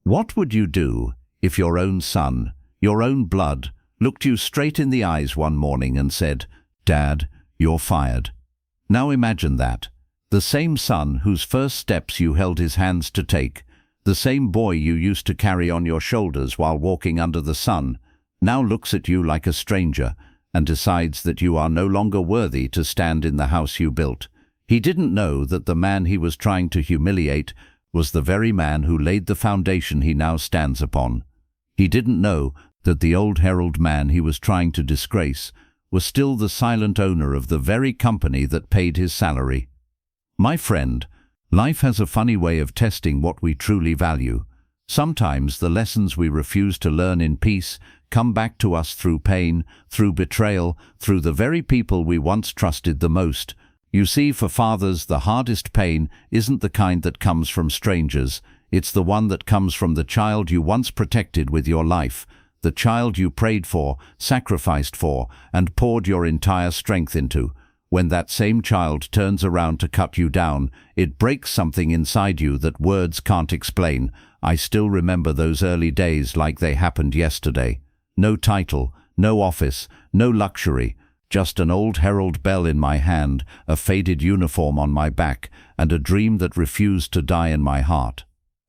What would you do if your own son, your own blood, looked you straight in the eyes one morning and said, "Dad, you're fired"? Now imagine that. The same son whose first steps you held his hands to take, the same boy you used to carry on your shoulders while walking under the sun, now looks at you like a stranger and decides that you are no longer worthy to stand in the house you built. He didn't know that the man he was trying to humiliate was the very man who laid the foundation he now stands upon. He didn't know that the old Herald man he was trying to disgrace was still the silent owner of the very company that paid his salary. My friend, life has a funny way of testing what we truly value. Sometimes the lessons we refuse to learn in peace come back to us through pain, through betrayal, through the very people we once trusted the most. You see, for fathers, the hardest pain isn't the kind that comes from strangers. It's the one that comes from the child you once protected with your life, the child you prayed for, sacrificed for, and poured your entire strength into. When that same child turns around to cut you down, it breaks something inside you that words can't explain. I still remember those early days like they happened yesterday. No title, no office, no luxury. Just an old Herald bell in my hand, a faded uniform on my back, and a dream that refused to die in my heart.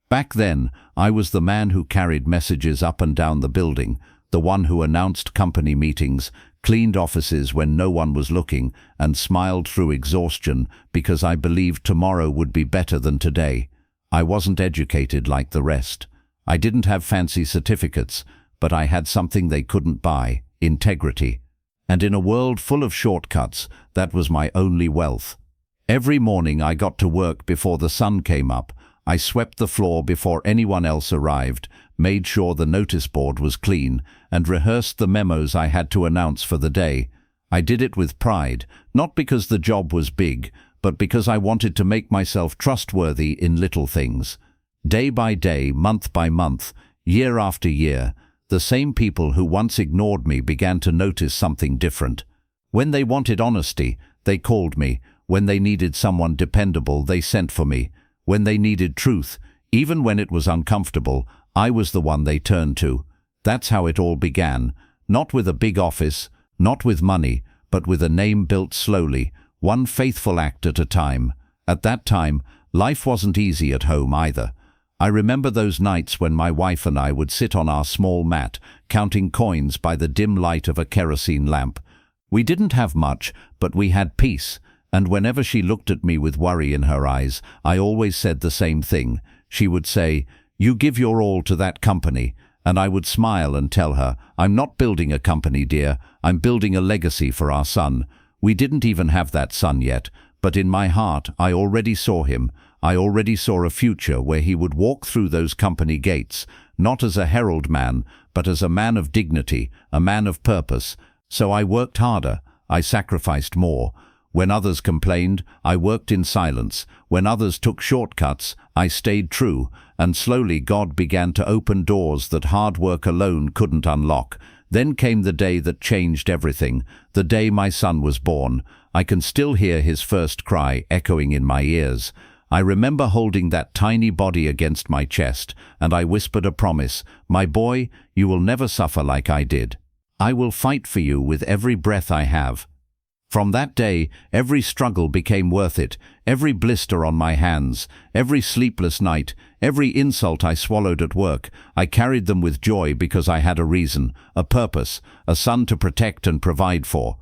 Back then, I was the man who carried messages up and down the building, the one who announced company meetings, cleaned offices when no one was looking, and smiled through exhaustion because I believed tomorrow would be better than today. I wasn't educated like the rest. I didn't have fancy certificates, but I had something they couldn't buy: integrity. And in a world full of shortcuts, that was my only wealth. Every morning I got to work before the sun came up. I swept the floor before anyone else arrived, made sure the notice board was clean, and rehearsed the memos I had to announce for the day. I did it with pride, not because the job was big, but because I wanted to make myself trustworthy in little things. Day by day, month by month, year after year, the same people who once ignored me began to notice something different. When they wanted honesty, they called me. When they needed someone dependable, they sent for me. When they needed truth, even when it was uncomfortable, I was the one they turned to. That's how it all began. Not with a big office, not with money, but with a name built slowly, one faithful act at a time. At that time, life wasn't easy at home either. I remember those nights when my wife and I would sit on our small mat, counting coins by the dim light of a kerosene lamp. We didn't have much, but we had peace, and whenever she looked at me with worry in her eyes, I always said the same thing. She would say, "You give your all to that company," and I would smile and tell her, "I'm not building a company, dear. I'm building a legacy for our son." We didn't even have that son yet, but in my heart I already saw him. I already saw a future where he would walk through those company gates, not as a Herald man, but as a man of dignity, a man of purpose. So I worked harder. I sacrificed more. When others complained, I worked in silence. When others took shortcuts, I stayed true. And slowly God began to open doors that hard work alone couldn't unlock. Then came the day that changed everything, the day my son was born. I can still hear his first cry echoing in my ears. I remember holding that tiny body against my chest, and I whispered a promise: "My boy, you will never suffer like I did. I will fight for you with every breath I have." From that day, every struggle became worth it. Every blister on my hands, every sleepless night, every insult I swallowed at work, I carried them with joy because I had a reason, a purpose, a son to protect and provide for.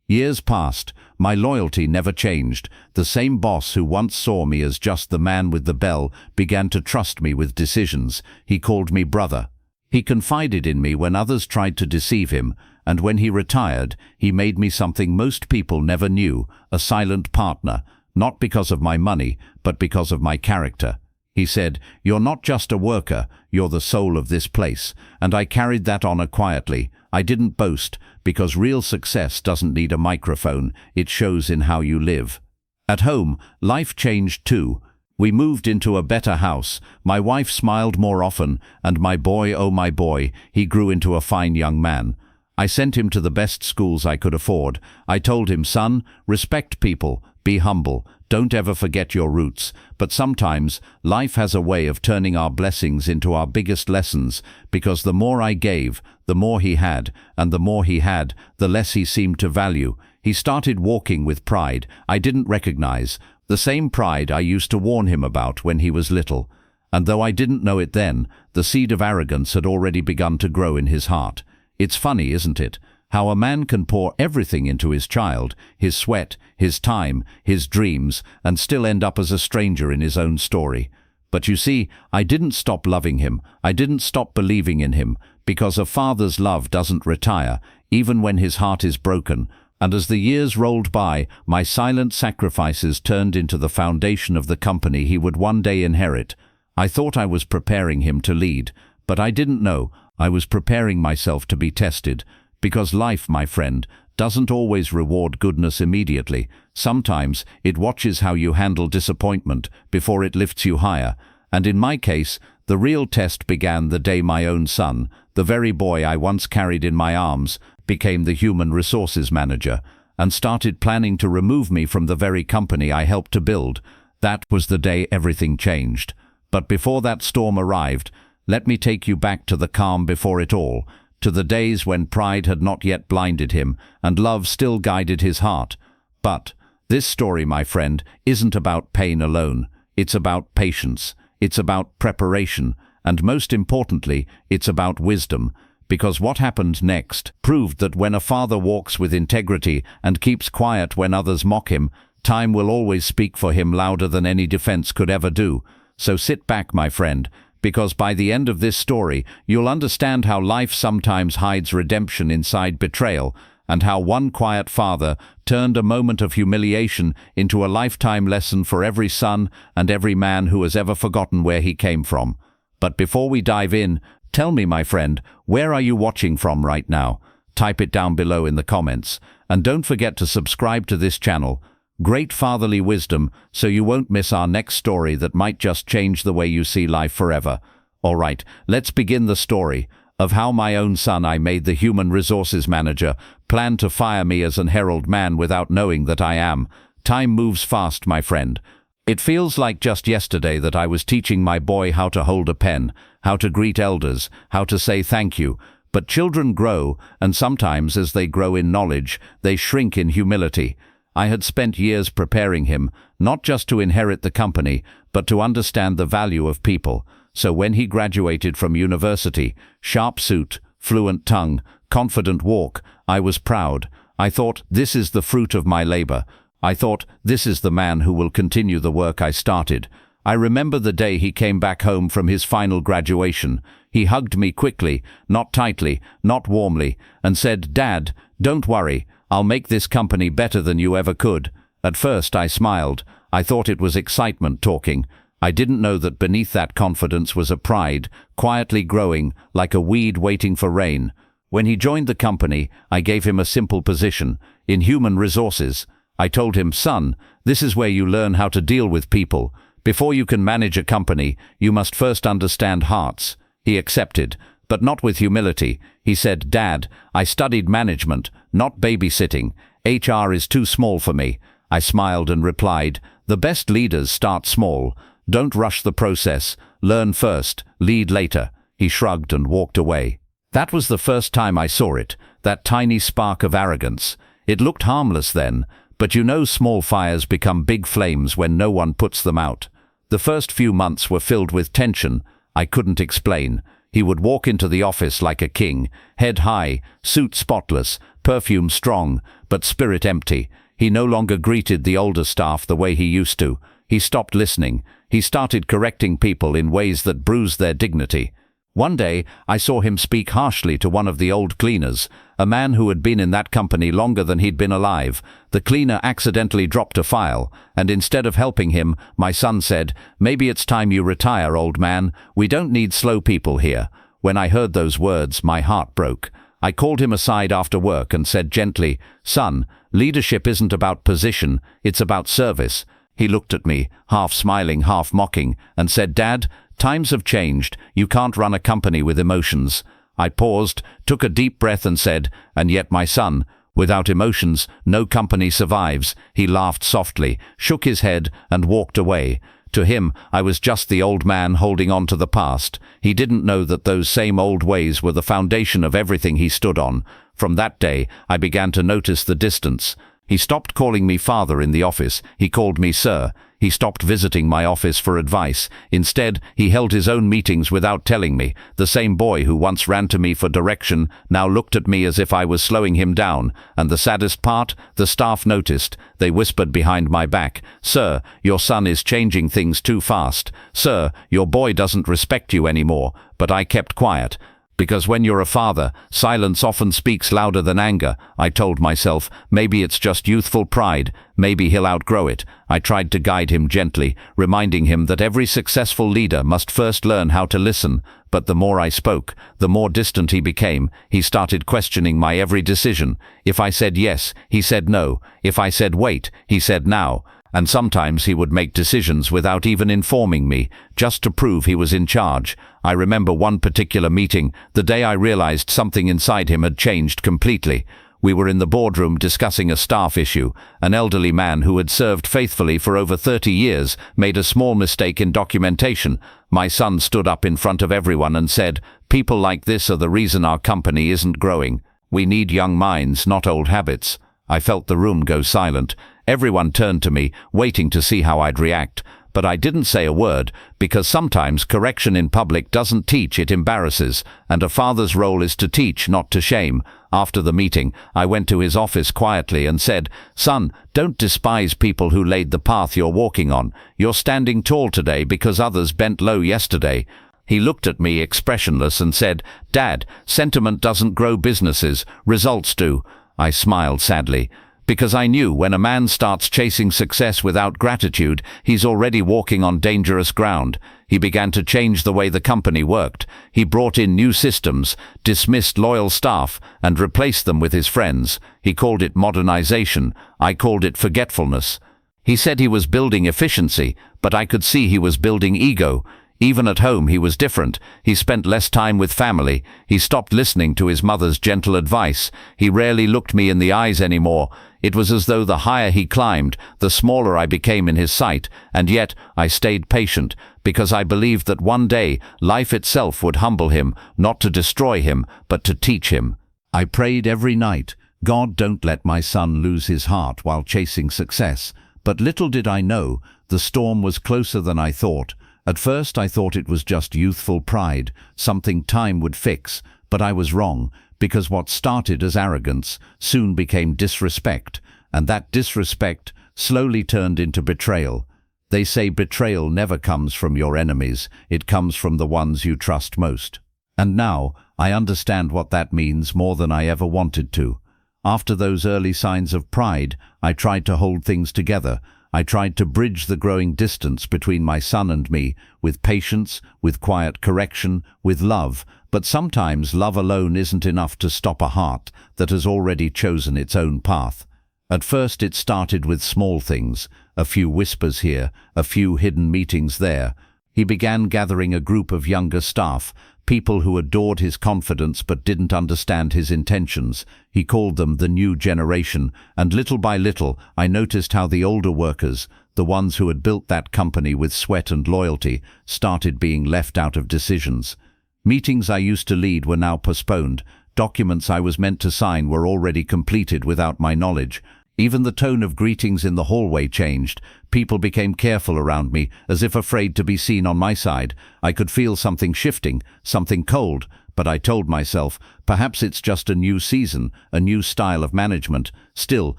Years passed. My loyalty never changed. The same boss who once saw me as just the man with the bell began to trust me with decisions. He called me brother. He confided in me when others tried to deceive him, and when he retired, he made me something most people never knew: a silent partner, not because of my money, but because of my character. He said, "You're not just a worker, you're the soul of this place," and I carried that honor quietly. I didn't boast, because real success doesn't need a microphone, it shows in how you live. At home, life changed too. We moved into a better house. My wife smiled more often, and my boy, oh my boy, he grew into a fine young man. I sent him to the best schools I could afford. I told him, "Son, respect people, be humble, don't ever forget your roots, but sometimes life has a way of turning our blessings into our biggest lessons, because the more I gave, the more he had, and the more he had, the less he seemed to value. He started walking with pride I didn't recognize, the same pride I used to warn him about when he was little. And though I didn't know it then, the seed of arrogance had already begun to grow in his heart. It's funny, isn't it, how a man can pour everything into his child, his sweat, his time, his dreams, and still end up as a stranger in his own story. But you see, I didn't stop loving him, I didn't stop believing in him, because a father's love doesn't retire, even when his heart is broken. And as the years rolled by, my silent sacrifices turned into the foundation of the company he would one day inherit. I thought I was preparing him to lead, but I didn't know I was preparing myself to be tested. Because life, my friend, doesn't always reward goodness immediately. Sometimes it watches how you handle disappointment before it lifts you higher. And in my case, the real test began the day my own son, the very boy I once carried in my arms, became the human resources manager and started planning to remove me from the very company I helped to build. That was the day everything changed. But before that storm arrived, let me take you back to the calm before it all, to the days when pride had not yet blinded him and love still guided his heart. But this story, my friend, isn't about pain alone. It's about patience. It's about preparation. And most importantly, it's about wisdom. Because what happened next proved that when a father walks with integrity and keeps quiet when others mock him, time will always speak for him louder than any defense could ever do. So sit back, my friend, because by the end of this story, you'll understand how life sometimes hides redemption inside betrayal, and how one quiet father turned a moment of humiliation into a lifetime lesson for every son and every man who has ever forgotten where he came from. But before we dive in, tell me, my friend, where are you watching from right now? Type it down below in the comments. And don't forget to subscribe to this channel. Great fatherly wisdom, so you won't miss our next story that might just change the way you see life forever. All right, let's begin the story of how my own son I made the human resources manager planned to fire me as an Herald man without knowing that I am. Time moves fast, my friend. It feels like just yesterday that I was teaching my boy how to hold a pen, how to greet elders, how to say thank you. But children grow, and sometimes as they grow in knowledge, they shrink in humility. I had spent years preparing him, not just to inherit the company, but to understand the value of people. So when he graduated from university, sharp suit, fluent tongue, confident walk, I was proud. I thought, this is the fruit of my labor. I thought, this is the man who will continue the work I started. I remember the day he came back home from his final graduation. He hugged me quickly, not tightly, not warmly, and said, "Dad, don't worry. I'll make this company better than you ever could." At first I smiled. I thought it was excitement talking. I didn't know that beneath that confidence was a pride, quietly growing, like a weed waiting for rain. When he joined the company, I gave him a simple position, in human resources. I told him, "Son, this is where you learn how to deal with people. Before you can manage a company, you must first understand hearts." He accepted, but not with humility. He said, "Dad, I studied management, not babysitting. HR is too small for me." I smiled and replied, "The best leaders start small. Don't rush the process. Learn first, lead later." He shrugged and walked away. That was the first time I saw it, that tiny spark of arrogance. It looked harmless then, but you know small fires become big flames when no one puts them out. The first few months were filled with tension. I couldn't explain. He would walk into the office like a king, head high, suit spotless, perfume strong, but spirit empty. He no longer greeted the older staff the way he used to. He stopped listening. He started correcting people in ways that bruised their dignity. One day, I saw him speak harshly to one of the old cleaners, a man who had been in that company longer than he'd been alive. The cleaner accidentally dropped a file, and instead of helping him, my son said, "Maybe it's time you retire, old man. We don't need slow people here." When I heard those words, my heart broke. I called him aside after work and said gently, "Son, leadership isn't about position, it's about service." He looked at me, half smiling, half mocking, and said, "Dad, times have changed. You can't run a company with emotions." I paused, took a deep breath and said, "And yet, my son, Without emotions, no company survives. He laughed softly, shook his head, and walked away. To him, I was just the old man holding on to the past. He didn't know that those same old ways were the foundation of everything he stood on. From that day, I began to notice the distance. He stopped calling me father in the office. He called me sir. He stopped visiting my office for advice. Instead, he held his own meetings without telling me. The same boy who once ran to me for direction now looked at me as if I was slowing him down. And the saddest part, the staff noticed. They whispered behind my back, "Sir, your son is changing things too fast. Sir, your boy doesn't respect you anymore." But I kept quiet. Because when you're a father, silence often speaks louder than anger. I told myself, maybe it's just youthful pride, maybe he'll outgrow it. I tried to guide him gently, reminding him that every successful leader must first learn how to listen. But the more I spoke, the more distant he became. He started questioning my every decision. If I said yes, he said no. If I said wait, he said now. And sometimes he would make decisions without even informing me, just to prove he was in charge. I remember one particular meeting, the day I realized something inside him had changed completely. We were in the boardroom discussing a staff issue. An elderly man who had served faithfully for over 30 years made a small mistake in documentation. My son stood up in front of everyone and said, "People like this are the reason our company isn't growing. We need young minds, not old habits." I felt the room go silent. Everyone turned to me, waiting to see how I'd react. But I didn't say a word, because sometimes correction in public doesn't teach, it embarrasses, and a father's role is to teach, not to shame. After the meeting, I went to his office quietly and said, "Son, don't despise people who laid the path you're walking on. You're standing tall today because others bent low yesterday." He looked at me expressionless and said, "Dad, sentiment doesn't grow businesses, results do." I smiled sadly, because I knew when a man starts chasing success without gratitude, he's already walking on dangerous ground. He began to change the way the company worked. He brought in new systems, dismissed loyal staff, and replaced them with his friends. He called it modernization. I called it forgetfulness. He said he was building efficiency, but I could see he was building ego. Even at home he was different. He spent less time with family. He stopped listening to his mother's gentle advice. He rarely looked me in the eyes anymore. It was as though the higher he climbed, the smaller I became in his sight, and yet I stayed patient, because I believed that one day life itself would humble him, not to destroy him, but to teach him. I prayed every night, "God, don't let my son lose his heart while chasing success." But little did I know, the storm was closer than I thought. At first I thought it was just youthful pride, something time would fix, but I was wrong, because what started as arrogance soon became disrespect, and that disrespect slowly turned into betrayal. They say betrayal never comes from your enemies, it comes from the ones you trust most. And now I understand what that means more than I ever wanted to. After those early signs of pride, I tried to hold things together. I tried to bridge the growing distance between my son and me, with patience, with quiet correction, with love. But sometimes love alone isn't enough to stop a heart that has already chosen its own path. At first it started with small things, a few whispers here, a few hidden meetings there. He began gathering a group of younger staff, people who adored his confidence but didn't understand his intentions. He called them the new generation, and little by little I noticed how the older workers, the ones who had built that company with sweat and loyalty, started being left out of decisions. Meetings I used to lead were now postponed. Documents I was meant to sign were already completed without my knowledge. Even the tone of greetings in the hallway changed. People became careful around me, as if afraid to be seen on my side. I could feel something shifting, something cold, but I told myself, perhaps it's just a new season, a new style of management. Still,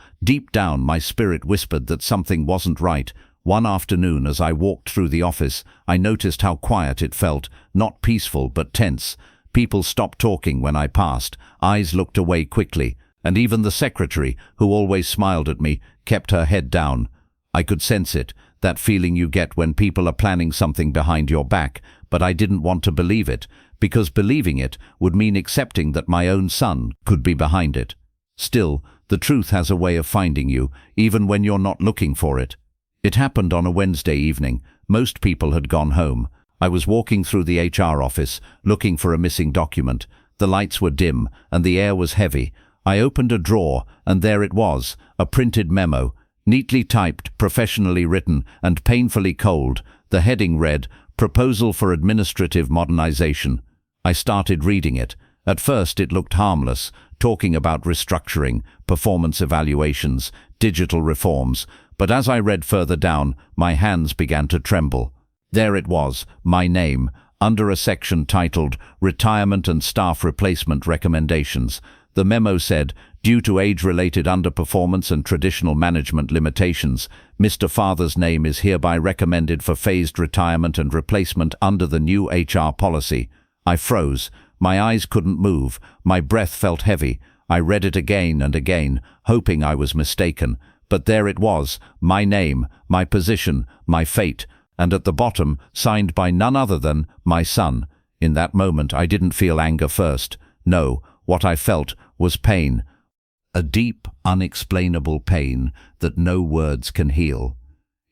deep down my spirit whispered that something wasn't right. One afternoon, as I walked through the office, I noticed how quiet it felt, not peaceful but tense. People stopped talking when I passed, eyes looked away quickly, and even the secretary, who always smiled at me, kept her head down. I could sense it, that feeling you get when people are planning something behind your back, but I didn't want to believe it, because believing it would mean accepting that my own son could be behind it. Still, the truth has a way of finding you, even when you're not looking for it. It happened on a Wednesday evening. Most people had gone home. I was walking through the HR office, looking for a missing document. The lights were dim, and the air was heavy. I opened a drawer, and there it was, a printed memo, neatly typed, professionally written, and painfully cold. The heading read, "Proposal for Administrative Modernization." I started reading it. At first it looked harmless, talking about restructuring, performance evaluations, digital reforms, but as I read further down, my hands began to tremble. There it was, my name, under a section titled Retirement and Staff Replacement Recommendations. The memo said, due to age-related underperformance and traditional management limitations, Mr. Father's name is hereby recommended for phased retirement and replacement under the new HR policy. I froze. My eyes couldn't move. My breath felt heavy. I read it again and again, hoping I was mistaken. But there it was, my name, my position, my fate, and at the bottom, signed by none other than my son. In that moment, I didn't feel anger first. No, what I felt was pain. A deep, unexplainable pain that no words can heal.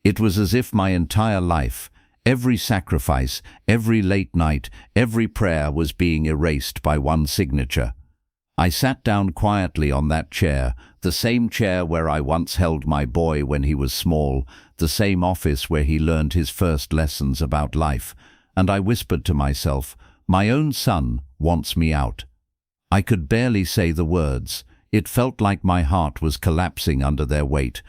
It was as if my entire life, every sacrifice, every late night, every prayer was being erased by one signature. I sat down quietly on that chair, the same chair where I once held my boy when he was small, the same office where he learned his first lessons about life, and I whispered to myself, "My own son wants me out." I could barely say the words. It felt like my heart was collapsing under their weight.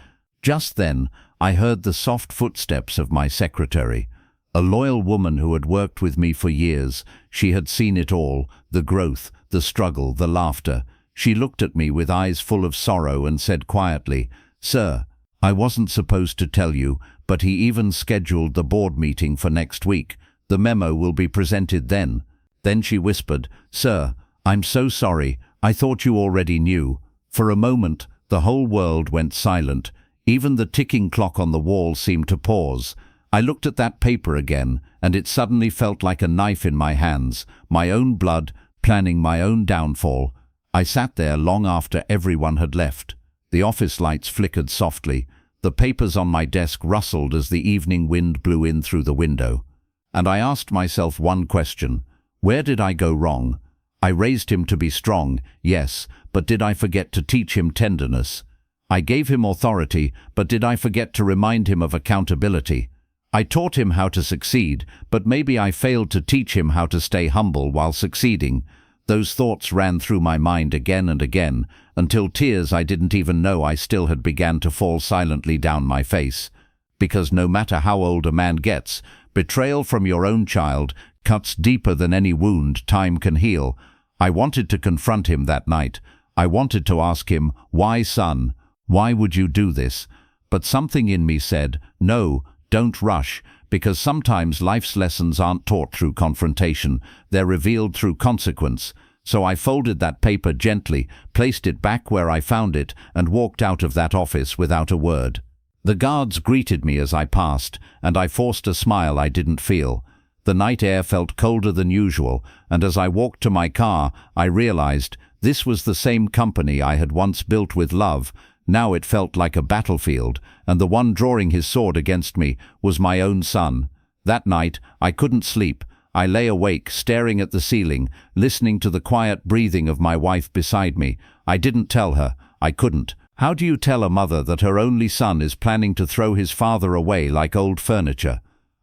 Just then, I heard the soft footsteps of my secretary. A loyal woman who had worked with me for years. She had seen it all, the growth, the struggle, the laughter. She looked at me with eyes full of sorrow and said quietly, "Sir, I wasn't supposed to tell you, but he even scheduled the board meeting for next week. The memo will be presented then." Then she whispered, "Sir, I'm so sorry. I thought you already knew." For a moment, the whole world went silent. Even the ticking clock on the wall seemed to pause. I looked at that paper again, and it suddenly felt like a knife in my hands, my own blood, planning my own downfall. I sat there long after everyone had left. The office lights flickered softly. The papers on my desk rustled as the evening wind blew in through the window. And I asked myself one question. Where did I go wrong? I raised him to be strong, yes, but did I forget to teach him tenderness? I gave him authority, but did I forget to remind him of accountability? I taught him how to succeed, but maybe I failed to teach him how to stay humble while succeeding. Those thoughts ran through my mind again and again, until tears I didn't even know I still had began to fall silently down my face. Because no matter how old a man gets, betrayal from your own child cuts deeper than any wound time can heal. I wanted to confront him that night. I wanted to ask him, "Why, son? Why would you do this?" But something in me said, "No, don't rush," because sometimes life's lessons aren't taught through confrontation, they're revealed through consequence. So I folded that paper gently, placed it back where I found it, and walked out of that office without a word. The guards greeted me as I passed, and I forced a smile I didn't feel. The night air felt colder than usual, and as I walked to my car, I realized this was the same company I had once built with love. Now it felt like a battlefield, and the one drawing his sword against me was my own son. That night, I couldn't sleep. I lay awake, staring at the ceiling, listening to the quiet breathing of my wife beside me. I didn't tell her. I couldn't. How do you tell a mother that her only son is planning to throw his father away like old furniture?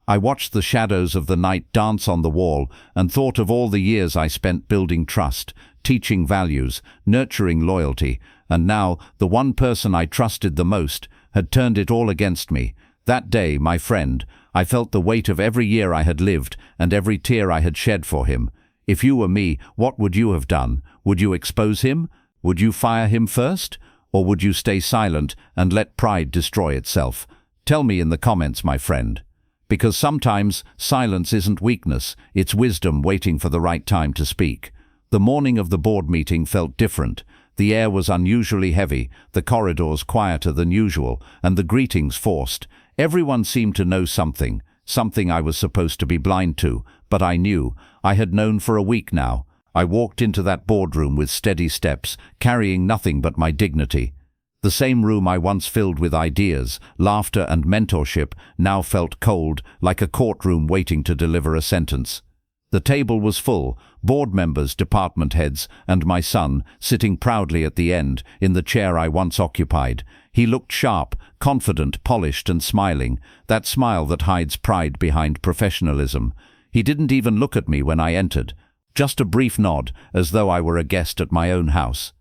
I watched the shadows of the night dance on the wall and thought of all the years I spent building trust, teaching values, nurturing loyalty, and now the one person I trusted the most had turned it all against me. That day, my friend, I felt the weight of every year I had lived and every tear I had shed for him. If you were me, what would you have done? Would you expose him? Would you fire him first? Or would you stay silent and let pride destroy itself? Tell me in the comments, my friend. Because sometimes silence isn't weakness, it's wisdom waiting for the right time to speak. The morning of the board meeting felt different. The air was unusually heavy, the corridors quieter than usual, and the greetings forced. Everyone seemed to know something I was supposed to be blind to, but I knew. I had known for a week now. I walked into that boardroom with steady steps, carrying nothing but my dignity. The same room I once filled with ideas, laughter and mentorship now felt cold, like a courtroom waiting to deliver a sentence. The table was full, board members, department heads, and my son, sitting proudly at the end, in the chair I once occupied. He looked sharp, confident, polished and smiling, that smile that hides pride behind professionalism. He didn't even look at me when I entered. Just a brief nod, as though I were a guest at my own house.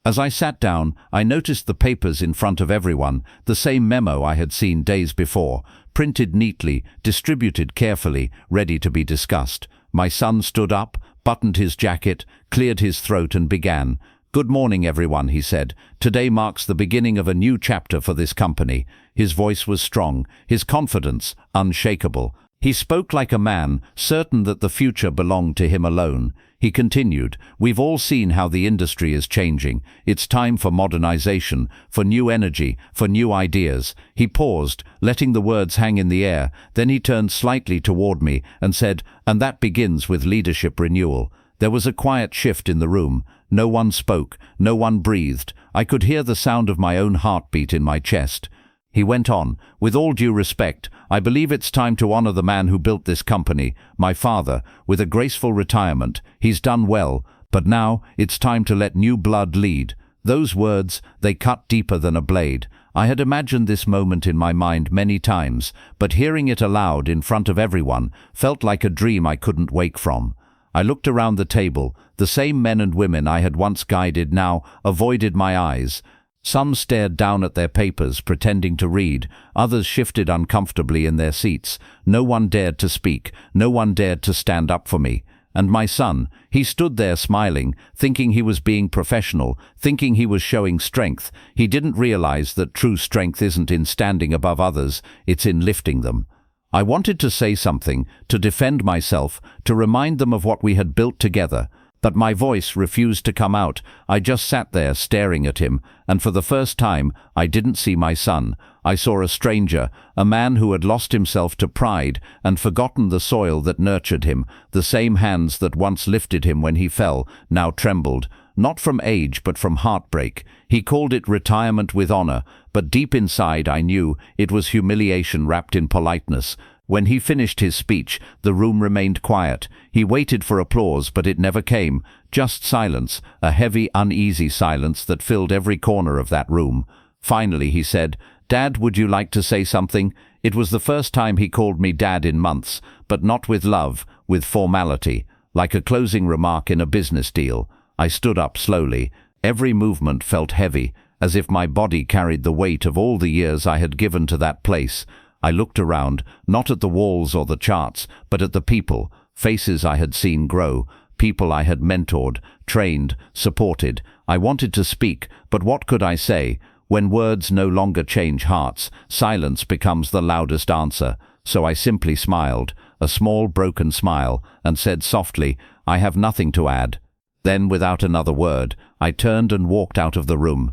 As I sat down, I noticed the papers in front of everyone, the same memo I had seen days before, printed neatly, distributed carefully, ready to be discussed. My son stood up, buttoned his jacket, cleared his throat and began. "Good morning, everyone," he said. "Today marks the beginning of a new chapter for this company." His voice was strong, his confidence unshakable. He spoke like a man, certain that the future belonged to him alone. He continued, "We've all seen how the industry is changing. It's time for modernization, for new energy, for new ideas." He paused, letting the words hang in the air. Then he turned slightly toward me and said, "And that begins with leadership renewal." There was a quiet shift in the room. No one spoke, no one breathed. I could hear the sound of my own heartbeat in my chest. He went on, "With all due respect, I believe it's time to honor the man who built this company, my father, with a graceful retirement. He's done well, but now it's time to let new blood lead." Those words, they cut deeper than a blade. I had imagined this moment in my mind many times, but hearing it aloud in front of everyone felt like a dream I couldn't wake from. I looked around the table. The same men and women I had once guided now avoided my eyes. Some stared down at their papers, pretending to read. Others shifted uncomfortably in their seats. No one dared to speak. No one dared to stand up for me. And my son, he stood there smiling, thinking he was being professional, thinking he was showing strength. He didn't realize that true strength isn't in standing above others, it's in lifting them. I wanted to say something, to defend myself, to remind them of what we had built together. But my voice refused to come out. I just sat there staring at him, and for the first time I didn't see my son. I saw a stranger, a man who had lost himself to pride and forgotten the soil that nurtured him. The same hands that once lifted him when he fell now trembled, not from age but from heartbreak. He called it retirement with honor, but deep inside I knew it was humiliation wrapped in politeness. When he finished his speech, the room remained quiet. He waited for applause, but it never came. Just silence, a heavy, uneasy silence that filled every corner of that room. Finally he said, "Dad, would you like to say something?" It was the first time he called me Dad in months, but not with love, with formality, like a closing remark in a business deal. I stood up slowly. Every movement felt heavy, as if my body carried the weight of all the years I had given to that place. I looked around, not at the walls or the charts, but at the people, faces I had seen grow, people I had mentored, trained, supported. I wanted to speak, but what could I say? When words no longer change hearts, silence becomes the loudest answer. So I simply smiled, a small broken smile, and said softly, "I have nothing to add." Then, without another word, I turned and walked out of the room.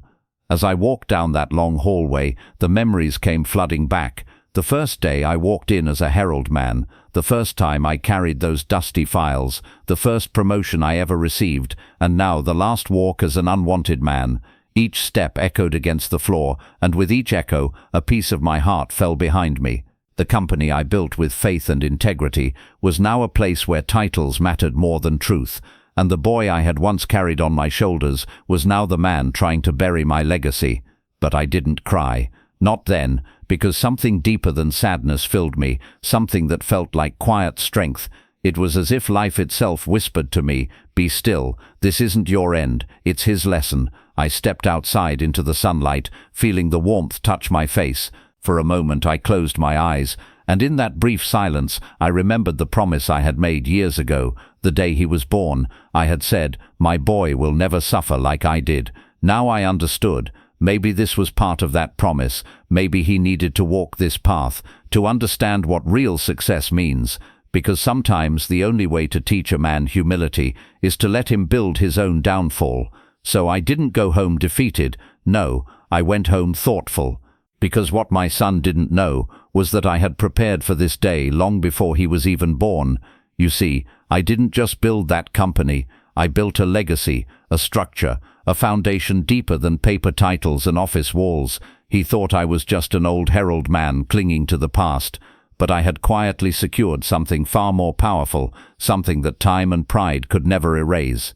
As I walked down that long hallway, the memories came flooding back. The first day I walked in as a Herald man, the first time I carried those dusty files, the first promotion I ever received, and now the last walk as an unwanted man. Each step echoed against the floor, and with each echo, a piece of my heart fell behind me. The company I built with faith and integrity was now a place where titles mattered more than truth, and the boy I had once carried on my shoulders was now the man trying to bury my legacy. But I didn't cry. Not then, because something deeper than sadness filled me, something that felt like quiet strength. It was as if life itself whispered to me, "Be still, this isn't your end, it's his lesson." I stepped outside into the sunlight, feeling the warmth touch my face. For a moment I closed my eyes, and in that brief silence I remembered the promise I had made years ago, the day he was born. I had said, "My boy will never suffer like I did." Now I understood. Maybe this was part of that promise. Maybe he needed to walk this path, to understand what real success means. Because sometimes the only way to teach a man humility is to let him build his own downfall. So I didn't go home defeated. No, I went home thoughtful. Because what my son didn't know was that I had prepared for this day long before he was even born. You see, I didn't just build that company. I built a legacy, a structure, a foundation deeper than paper titles and office walls. He thought I was just an old Herald man clinging to the past. but I had quietly secured something far more powerful, something that time and pride could never erase.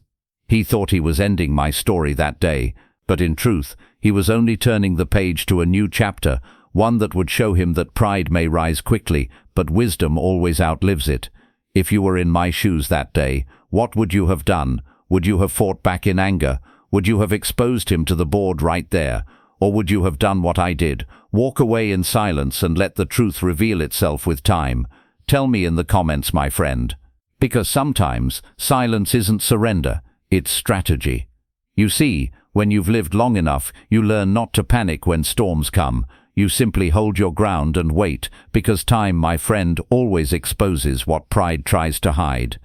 He thought he was ending my story that day, but in truth, he was only turning the page to a new chapter, one that would show him that pride may rise quickly, but wisdom always outlives it. If you were in my shoes that day, what would you have done? Would you have fought back in anger? Would you have exposed him to the board right there? Or would you have done what I did, walk away in silence and let the truth reveal itself with time? Tell me in the comments, my friend. Because sometimes silence isn't surrender, it's strategy. You see, when you've lived long enough, you learn not to panic when storms come. You simply hold your ground and wait, because time, my friend, always exposes what pride tries to hide.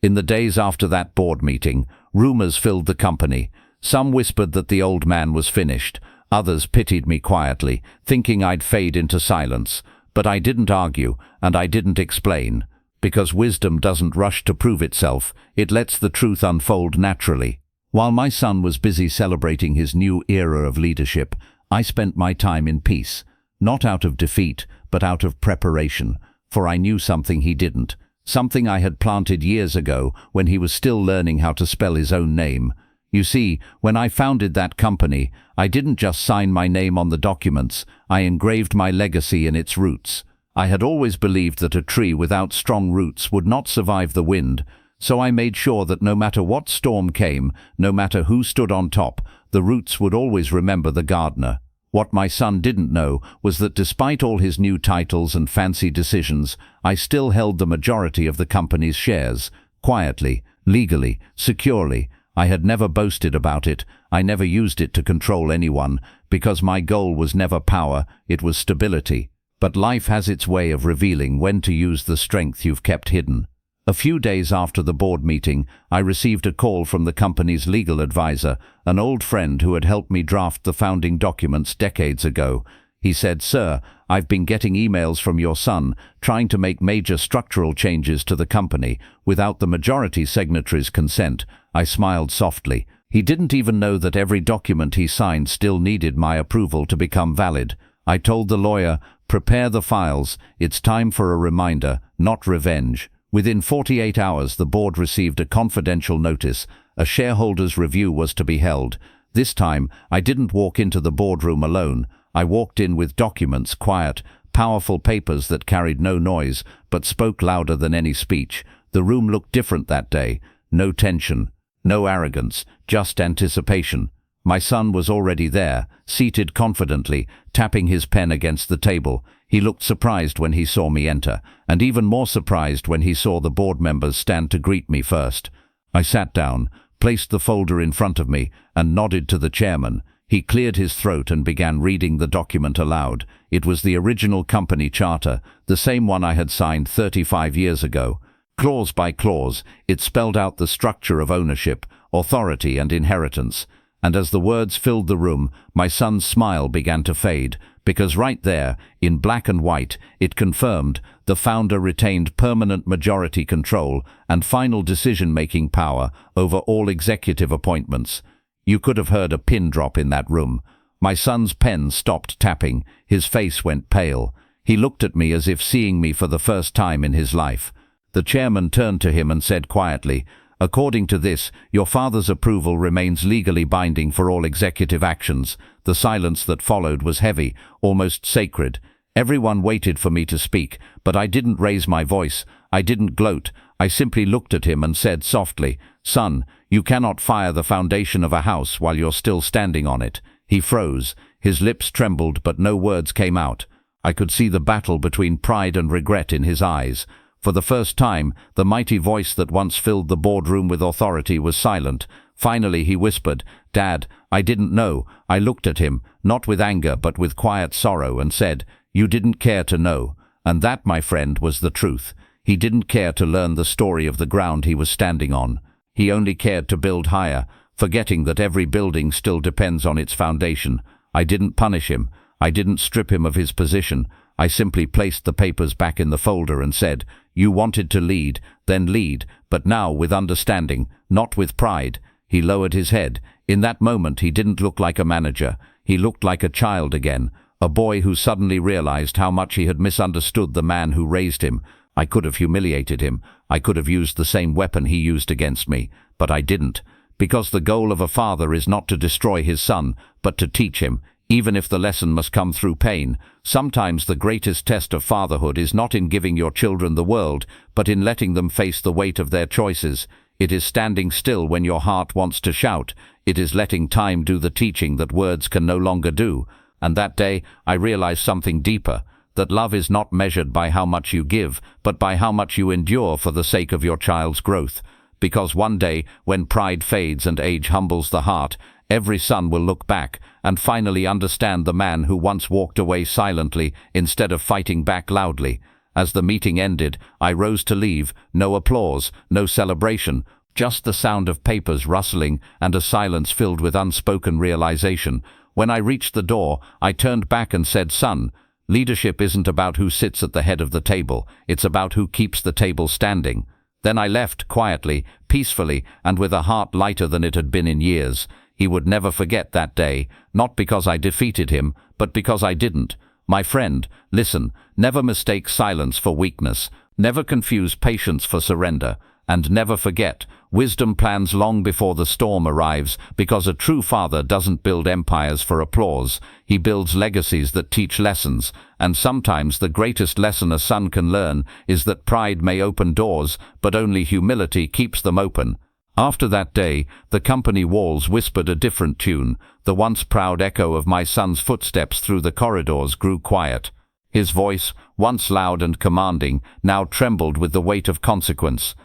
In the days after that board meeting, rumors filled the company. Some whispered that the old man was finished. Others pitied me quietly, thinking I'd fade into silence. But I didn't argue, and I didn't explain. Because wisdom doesn't rush to prove itself, it lets the truth unfold naturally. While my son was busy celebrating his new era of leadership, I spent my time in peace, not out of defeat, but out of preparation, for I knew something he didn't, something I had planted years ago when he was still learning how to spell his own name. You see, when I founded that company, I didn't just sign my name on the documents, I engraved my legacy in its roots. I had always believed that a tree without strong roots would not survive the wind, so I made sure that no matter what storm came, no matter who stood on top, the roots would always remember the gardener. What my son didn't know was that despite all his new titles and fancy decisions, I still held the majority of the company's shares, quietly, legally, securely. I had never boasted about it, I never used it to control anyone, because my goal was never power, it was stability. But life has its way of revealing when to use the strength you've kept hidden. A few days after the board meeting, I received a call from the company's legal advisor, an old friend who had helped me draft the founding documents decades ago. He said, "Sir, I've been getting emails from your son, trying to make major structural changes to the company, without the majority signatory's consent." I smiled softly. He didn't even know that every document he signed still needed my approval to become valid. I told the lawyer, "Prepare the files, it's time for a reminder, not revenge." Within 48 hours, the board received a confidential notice. A shareholders' review was to be held. This time, I didn't walk into the boardroom alone. I walked in with documents, quiet, powerful papers that carried no noise, but spoke louder than any speech. The room looked different that day. No tension, no arrogance, just anticipation. My son was already there, seated confidently, tapping his pen against the table. He looked surprised when he saw me enter, and even more surprised when he saw the board members stand to greet me first. I sat down, placed the folder in front of me, and nodded to the chairman. He cleared his throat and began reading the document aloud. It was the original company charter, the same one I had signed 35 years ago. Clause by clause, it spelled out the structure of ownership, authority, and inheritance. And as the words filled the room, my son's smile began to fade, because right there, in black and white, it confirmed the founder retained permanent majority control and final decision-making power over all executive appointments. You could have heard a pin drop in that room. My son's pen stopped tapping, his face went pale. He looked at me as if seeing me for the first time in his life. The chairman turned to him and said quietly, "According to this, your father's approval remains legally binding for all executive actions." The silence that followed was heavy, almost sacred. Everyone waited for me to speak, but I didn't raise my voice. I didn't gloat. I simply looked at him and said softly, "Son, you cannot fire the foundation of a house while you're still standing on it." He froze. His lips trembled, but no words came out. I could see the battle between pride and regret in his eyes. For the first time, the mighty voice that once filled the boardroom with authority was silent. Finally he whispered, "Dad, I didn't know." I looked at him, not with anger but with quiet sorrow, and said, "You didn't care to know." And that, my friend, was the truth. He didn't care to learn the story of the ground he was standing on. He only cared to build higher, forgetting that every building still depends on its foundation. I didn't punish him. I didn't strip him of his position. I simply placed the papers back in the folder and said, "You wanted to lead, then lead, but now with understanding, not with pride." He lowered his head. In that moment he didn't look like a manager. He looked like a child again, A boy who suddenly realized how much he had misunderstood the man who raised him. I could have humiliated him. I could have used the same weapon he used against me, but I didn't. Because the goal of a father is not to destroy his son, but to teach him, even if the lesson must come through pain. Sometimes the greatest test of fatherhood is not in giving your children the world, but in letting them face the weight of their choices. It is standing still when your heart wants to shout. It is letting time do the teaching that words can no longer do. And that day, I realized something deeper, that love is not measured by how much you give, but by how much you endure for the sake of your child's growth. Because one day, when pride fades and age humbles the heart, every son will look back and finally understand the man who once walked away silently instead of fighting back loudly. As the meeting ended, I rose to leave. No applause, no celebration, just the sound of papers rustling and a silence filled with unspoken realization. When I reached the door, I turned back and said, "Son, leadership isn't about who sits at the head of the table. It's about who keeps the table standing." Then I left, quietly, peacefully, and with a heart lighter than it had been in years. He would never forget that day, not because I defeated him, but because I didn't. My friend, listen, never mistake silence for weakness, never confuse patience for surrender, and never forget, wisdom plans long before the storm arrives, because a true father doesn't build empires for applause. He builds legacies that teach lessons, and sometimes the greatest lesson a son can learn is that pride may open doors, but only humility keeps them open. After that day, the company walls whispered a different tune. The once proud echo of my son's footsteps through the corridors grew quiet. His voice, once loud and commanding, now trembled with the weight of consequence.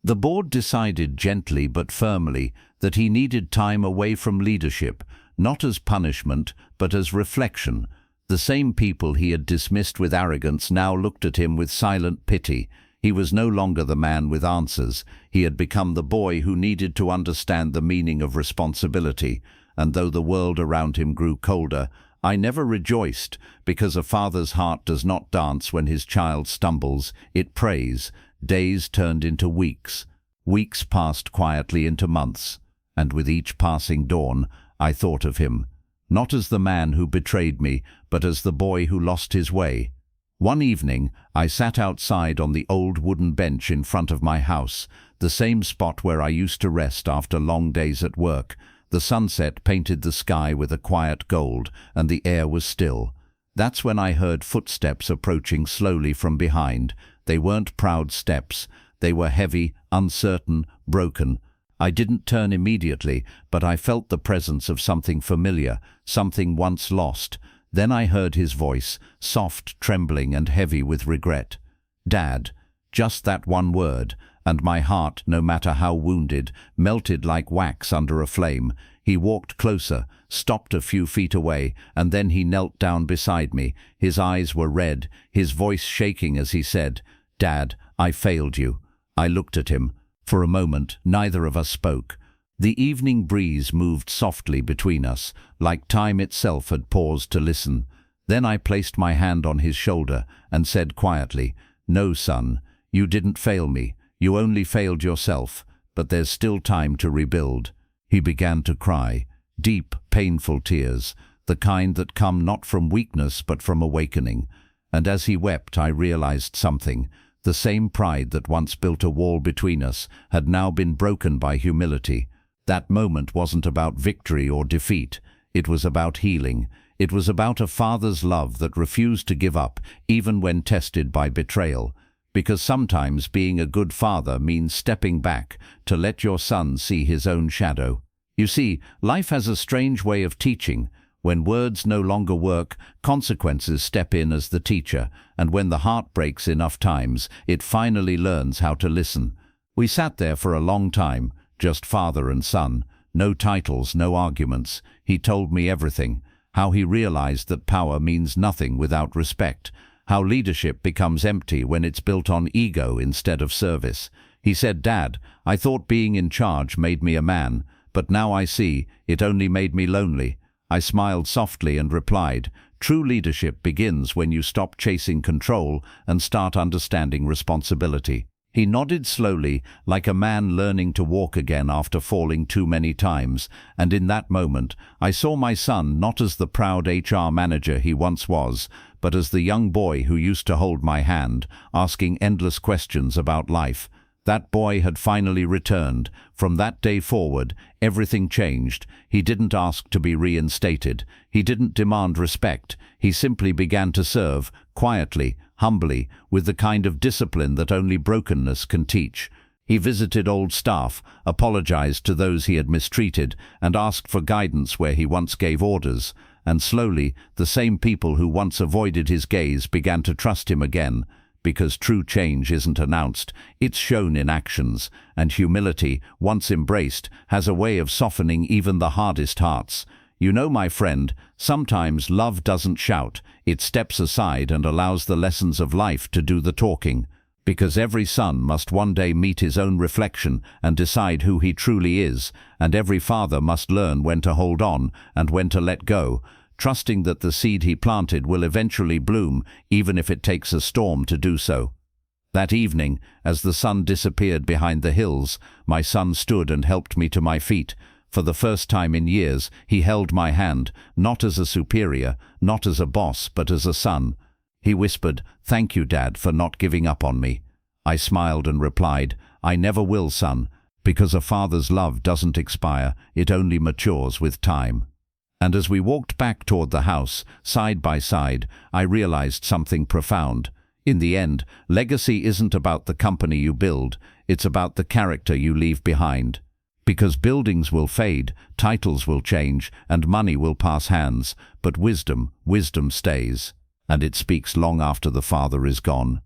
The board decided gently but firmly that he needed time away from leadership, not as punishment, but as reflection. The same people he had dismissed with arrogance now looked at him with silent pity. He was no longer the man with answers. He had become the boy who needed to understand the meaning of responsibility. And though the world around him grew colder, I never rejoiced, because a father's heart does not dance when his child stumbles, it prays. Days turned into weeks. Weeks passed quietly into months. And with each passing dawn, I thought of him, not as the man who betrayed me, but as the boy who lost his way. One evening, I sat outside on the old wooden bench in front of my house, the same spot where I used to rest after long days at work. The sunset painted the sky with a quiet gold, and the air was still. That's when I heard footsteps approaching slowly from behind. They weren't proud steps. They were heavy, uncertain, broken. I didn't turn immediately, but I felt the presence of something familiar, something once lost. Then I heard his voice, soft, trembling, and heavy with regret. "Dad," just that one word, and my heart, no matter how wounded, melted like wax under a flame. He walked closer, stopped a few feet away, and then he knelt down beside me. His eyes were red, his voice shaking as he said, "Dad, I failed you." I looked at him. For a moment, neither of us spoke. The evening breeze moved softly between us, like time itself had paused to listen. Then I placed my hand on his shoulder and said quietly, "No, son, you didn't fail me. You only failed yourself, but there's still time to rebuild." He began to cry, deep, painful tears, the kind that come not from weakness but from awakening. And as he wept, I realized something. The same pride that once built a wall between us had now been broken by humility. That moment wasn't about victory or defeat. It was about healing. It was about a father's love that refused to give up, even when tested by betrayal. Because sometimes being a good father means stepping back to let your son see his own shadow. You see, life has a strange way of teaching. When words no longer work, consequences step in as the teacher, and when the heart breaks enough times, it finally learns how to listen. We sat there for a long time, just father and son. No titles, no arguments. He told me everything. How he realized that power means nothing without respect. How leadership becomes empty when it's built on ego instead of service. He said, "Dad, I thought being in charge made me a man, but now I see it only made me lonely." I smiled softly and replied, "True leadership begins when you stop chasing control and start understanding responsibility." He nodded slowly, like a man learning to walk again after falling too many times, and in that moment I saw my son not as the proud HR manager he once was, but as the young boy who used to hold my hand, asking endless questions about life. That boy had finally returned. From that day forward, everything changed. He didn't ask to be reinstated. He didn't demand respect. He simply began to serve, quietly, humbly, with the kind of discipline that only brokenness can teach. He visited old staff, apologized to those he had mistreated, and asked for guidance where he once gave orders. And slowly, the same people who once avoided his gaze began to trust him again. Because true change isn't announced, it's shown in actions, and humility, once embraced, has a way of softening even the hardest hearts. You know, my friend, sometimes love doesn't shout, it steps aside and allows the lessons of life to do the talking. Because every son must one day meet his own reflection and decide who he truly is, and every father must learn when to hold on and when to let go, trusting that the seed he planted will eventually bloom, even if it takes a storm to do so. That evening, as the sun disappeared behind the hills, my son stood and helped me to my feet. For the first time in years, he held my hand, not as a superior, not as a boss, but as a son. He whispered, "Thank you, Dad, for not giving up on me." I smiled and replied, "I never will, son, because a father's love doesn't expire, it only matures with time." And as we walked back toward the house, side by side, I realized something profound. In the end, legacy isn't about the company you build, it's about the character you leave behind. Because buildings will fade, titles will change, and money will pass hands, but wisdom stays. And it speaks long after the father is gone.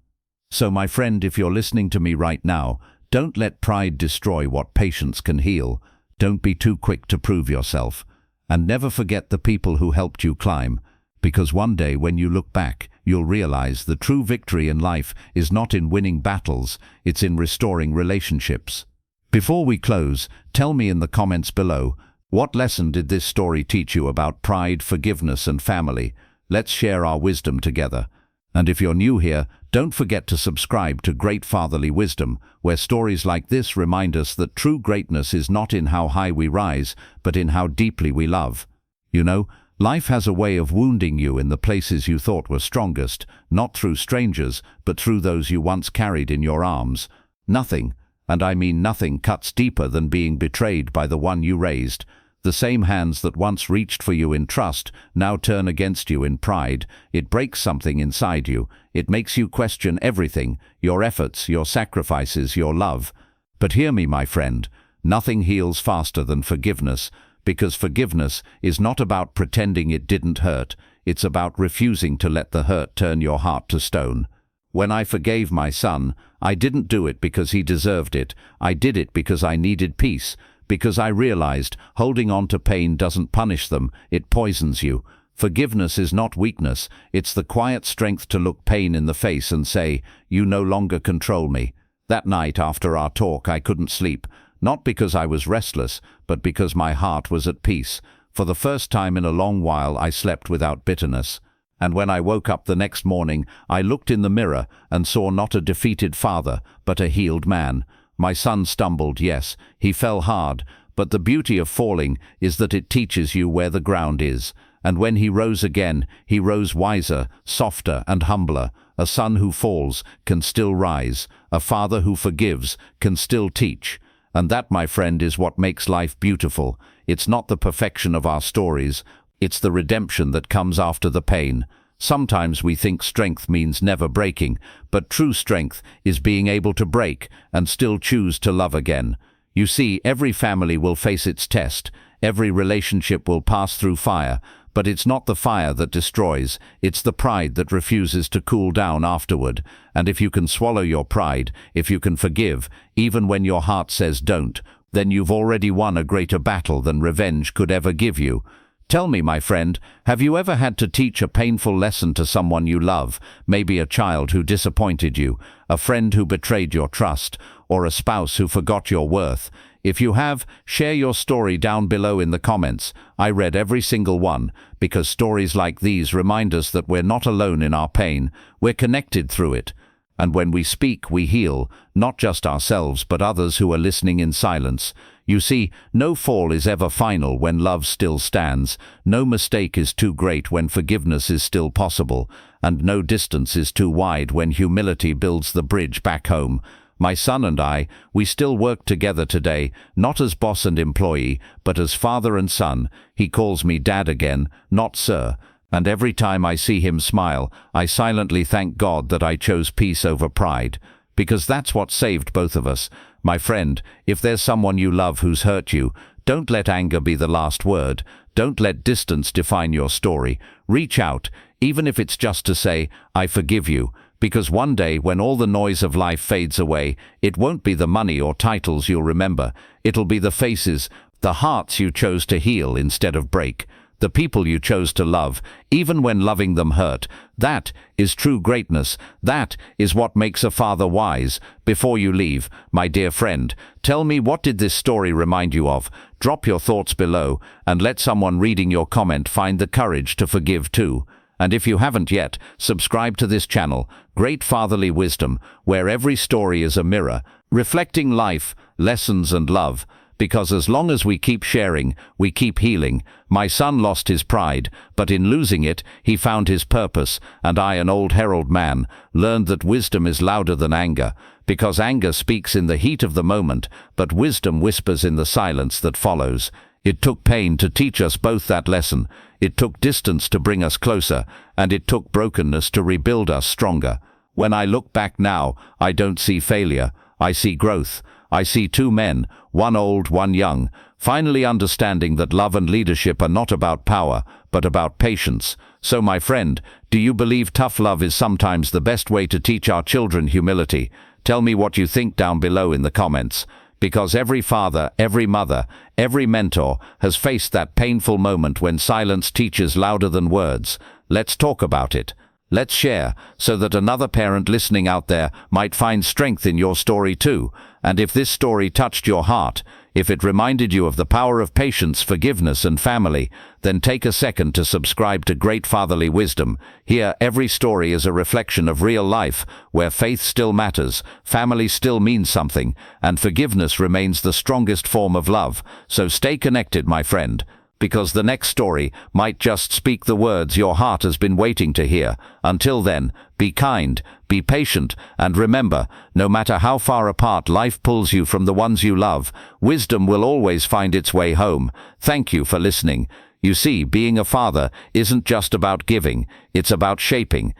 So my friend, if you're listening to me right now, don't let pride destroy what patience can heal. Don't be too quick to prove yourself. And never forget the people who helped you climb, because one day when you look back, you'll realize the true victory in life is not in winning battles, it's in restoring relationships. Before we close, tell me in the comments below, what lesson did this story teach you about pride, forgiveness, and family? Let's share our wisdom together. And if you're new here, don't forget to subscribe to Great Fatherly Wisdom, where stories like this remind us that true greatness is not in how high we rise, but in how deeply we love. You know, life has a way of wounding you in the places you thought were strongest, not through strangers, but through those you once carried in your arms. Nothing, and I mean nothing, cuts deeper than being betrayed by the one you raised. The same hands that once reached for you in trust now turn against you in pride. It breaks something inside you. It makes you question everything, your efforts, your sacrifices, your love. But hear me, my friend, nothing heals faster than forgiveness, because forgiveness is not about pretending it didn't hurt. It's about refusing to let the hurt turn your heart to stone. When I forgave my son, I didn't do it because he deserved it. I did it because I needed peace. Because I realized holding on to pain doesn't punish them, it poisons you. Forgiveness is not weakness, it's the quiet strength to look pain in the face and say, "You no longer control me." That night after our talk I couldn't sleep, not because I was restless, but because my heart was at peace. For the first time in a long while I slept without bitterness. And when I woke up the next morning, I looked in the mirror and saw not a defeated father, but a healed man. My son stumbled, yes, he fell hard, but the beauty of falling is that it teaches you where the ground is. And when he rose again, he rose wiser, softer, and humbler. A son who falls can still rise. A father who forgives can still teach. And that, my friend, is what makes life beautiful. It's not the perfection of our stories, it's the redemption that comes after the pain. Sometimes we think strength means never breaking, but true strength is being able to break and still choose to love again. You see, every family will face its test, every relationship will pass through fire, but it's not the fire that destroys, it's the pride that refuses to cool down afterward. And if you can swallow your pride, if you can forgive, even when your heart says don't, then you've already won a greater battle than revenge could ever give you. Tell me, my friend, have you ever had to teach a painful lesson to someone you love? Maybe a child who disappointed you, a friend who betrayed your trust, or a spouse who forgot your worth. If you have, share your story down below in the comments. I read every single one, because stories like these remind us that we're not alone in our pain. We're connected through it. And when we speak, we heal, not just ourselves, but others who are listening in silence. You see, no fall is ever final when love still stands, no mistake is too great when forgiveness is still possible, and no distance is too wide when humility builds the bridge back home. My son and I, we still work together today, not as boss and employee, but as father and son. He calls me Dad again, not Sir. And every time I see him smile, I silently thank God that I chose peace over pride. Because that's what saved both of us. My friend, if there's someone you love who's hurt you, don't let anger be the last word. Don't let distance define your story. Reach out, even if it's just to say, I forgive you. Because one day, when all the noise of life fades away, it won't be the money or titles you'll remember. It'll be the faces, the hearts you chose to heal instead of break. The people you chose to love, even when loving them hurt. That is true greatness. That is what makes a father wise. Before you leave, my dear friend, tell me, what did this story remind you of? Drop your thoughts below, and let someone reading your comment find the courage to forgive too. And if you haven't yet, subscribe to this channel, Great Fatherly Wisdom, where every story is a mirror, reflecting life, lessons and love. Because as long as we keep sharing, we keep healing. My son lost his pride, but in losing it, he found his purpose, and I, an old Herald man, learned that wisdom is louder than anger, because anger speaks in the heat of the moment, but wisdom whispers in the silence that follows. It took pain to teach us both that lesson. It took distance to bring us closer, and it took brokenness to rebuild us stronger. When I look back now, I don't see failure. I see growth. I see two men, one old, one young, finally understanding that love and leadership are not about power, but about patience. So, my friend, do you believe tough love is sometimes the best way to teach our children humility? Tell me what you think down below in the comments. Because every father, every mother, every mentor has faced that painful moment when silence teaches louder than words. Let's talk about it. Let's share, so that another parent listening out there might find strength in your story too. And if this story touched your heart, if it reminded you of the power of patience, forgiveness and family, then take a second to subscribe to Great Fatherly Wisdom. Here, every story is a reflection of real life, where faith still matters, family still means something, and forgiveness remains the strongest form of love. So stay connected, my friend, because the next story might just speak the words your heart has been waiting to hear. Until then, be kind, be patient, and remember, no matter how far apart life pulls you from the ones you love, wisdom will always find its way home. Thank you for listening. You see, being a father isn't just about giving, it's about shaping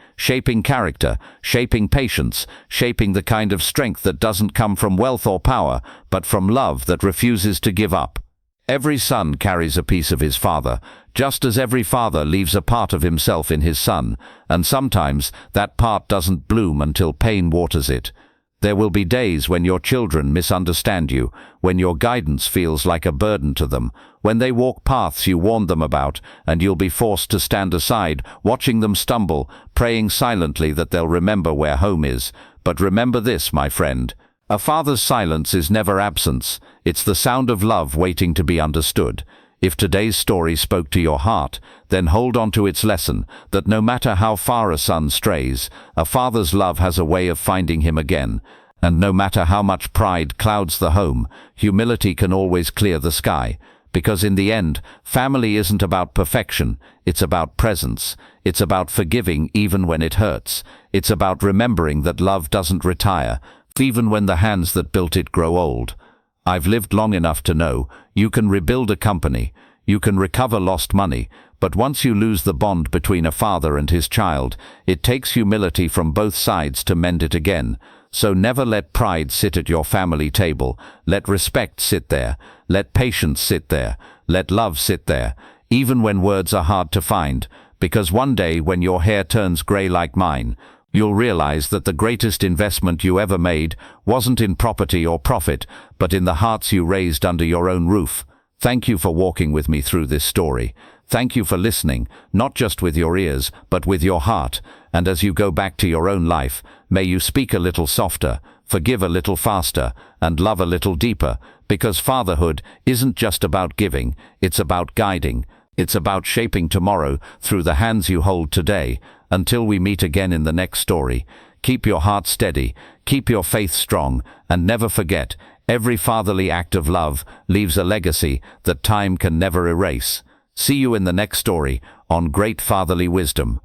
character, shaping patience, shaping the kind of strength that doesn't come from wealth or power, but from love that refuses to give up. Every son carries a piece of his father, just as every father leaves a part of himself in his son, and sometimes that part doesn't bloom until pain waters it. There will be days when your children misunderstand you, when your guidance feels like a burden to them, when they walk paths you warned them about, and you'll be forced to stand aside, watching them stumble, praying silently that they'll remember where home is. But remember this, my friend. A father's silence is never absence. It's the sound of love waiting to be understood. If today's story spoke to your heart, then hold on to its lesson, that no matter how far a son strays, a father's love has a way of finding him again. And no matter how much pride clouds the home, humility can always clear the sky. Because in the end, family isn't about perfection, it's about presence. It's about forgiving even when it hurts. It's about remembering that love doesn't retire, even when the hands that built it grow old. I've lived long enough to know you can rebuild a company, you can recover lost money, but once you lose the bond between a father and his child, it takes humility from both sides to mend it again. So never let pride sit at your family table. Let respect sit there. Let patience sit there. Let love sit there, even when words are hard to find, because one day when your hair turns gray like mine, you'll realize that the greatest investment you ever made wasn't in property or profit, but in the hearts you raised under your own roof. Thank you for walking with me through this story. Thank you for listening, not just with your ears, but with your heart. And as you go back to your own life, may you speak a little softer, forgive a little faster, and love a little deeper, because fatherhood isn't just about giving, it's about guiding. It's about shaping tomorrow through the hands you hold today. Until we meet again in the next story, keep your heart steady, keep your faith strong, and never forget, every fatherly act of love leaves a legacy that time can never erase. See you in the next story on Great Fatherly Wisdom.